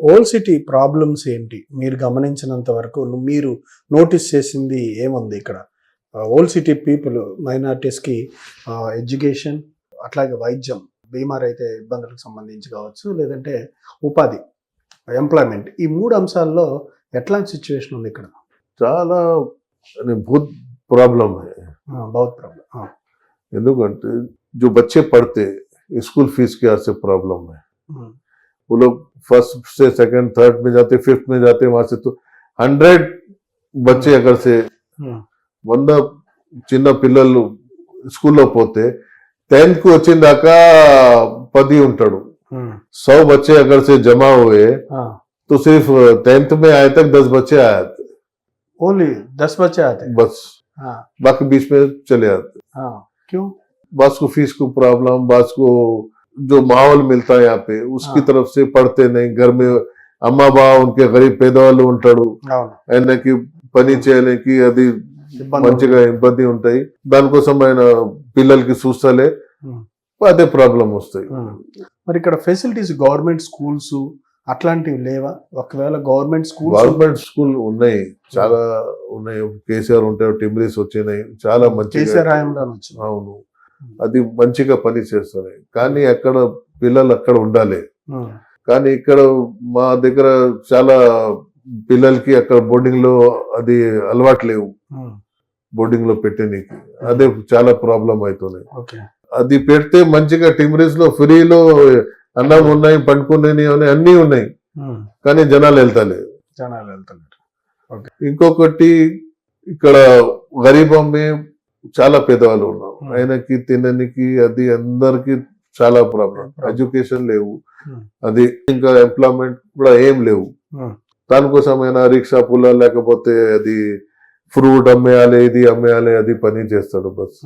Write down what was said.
Old city problems ఏంటి మీరు గమనించినంత వరకు మీరు నోటీస్ చేసింది ఏముంది ఇక్కడ? ఓల్డ్ సిటీ పీపుల్ మైనారిటీస్కి ఎడ్యుకేషన్, అట్లాగే వైద్యం, బీమార్ అయితే ఇబ్బందులకు సంబంధించి కావచ్చు, లేదంటే ఉపాధి, ఎంప్లాయ్మెంట్, ఈ 3 అంశాల్లో ఎట్లాంటి సిచ్యువేషన్ ఉంది ఇక్కడ? చాలా बहुत प्रॉब्लम है। बहुत प्रॉब्लम। ఎందుకంటే जो बच्चे पढ़ते स्कूल फीस के से प्रॉब्लम है। वो लोग फर्स्ट से सेकंड थर्ड में जाते, फिफ्थ में जाते, वहां से तो 100 बच्चे अगर से 100 చిన్న పిల్లలు స్కూల్లో పోతే 10th కు వచ్చిందాకా 10 ఉంటాడు। 100 बच्चे अगर से जमा हुए तो सिर्फ 10th में आए तक 10 बच्चे आए थे, ओनली 10 बच्चे आते बस। बाकी बीच में चले आते। क्यों? बस को फीस को प्रॉब्लम, बस को जो माहौल मिलता है यहाँ पे उसकी तरफ से पढ़ते नहीं। घर में अम्मा बाबा उनके गरीब పేదవాళ్ళు ఉంటాడు, ఆయనకి పని చేయడానికి అది మంచిగా ఇబ్బంది ఉంటాయి, దానికోసం ఆయన పిల్లలకి చూస్తలే, అదే ప్రాబ్లం వస్తాయి। మరి ఇక్కడ ఫెసిలిటీస్ గవర్నమెంట్ స్కూల్స్ అట్లాంటివి లేవా? ఒకవేళ గవర్నమెంట్ స్కూల్ ఉన్నాయి, చాలా ఉన్నాయి। కేసీఆర్ ఉంటాయి, టిమ్రీస్ వచ్చినాయి, చాలా మంచిగా, అవును, అది మంచిగా పని చేస్తున్నాయి। కానీ అక్కడ పిల్లలు అక్కడ ఉండాలి, కానీ ఇక్కడ మా దగ్గర చాలా పిల్లలకి అక్కడ బోర్డింగ్ లో అది అలవాటు లేవు, బోర్డింగ్ లో పెట్టడానికి, అదే చాలా ప్రాబ్లం అవుతున్నాయి। అది పెడితే మంచిగా టిమ్రీస్ లో ఫ్రీలో అన్నం ఉన్నాయి, పండుకునే అన్ని ఉన్నాయి, కానీ జనాలు వెళ్తలేదు। ఇంకొకటి ఇక్కడ గరీబ్ అమ్మే చాలా పేదవాళ్ళు ఉన్నారు, ఆయనకి తినడానికి అది అందరికి చాలా ప్రాబ్లం। ఎడ్యుకేషన్ లేవు, అది ఇంకా ఎంప్లాయ్మెంట్ కూడా ఏం లేవు, దానికోసం ఆయన రిక్షా పుల్ల లేకపోతే అది ఫ్రూట్ అమ్మేయాలి, ఇది అమ్మేయాలి, అది పని చేస్తాడు బస్।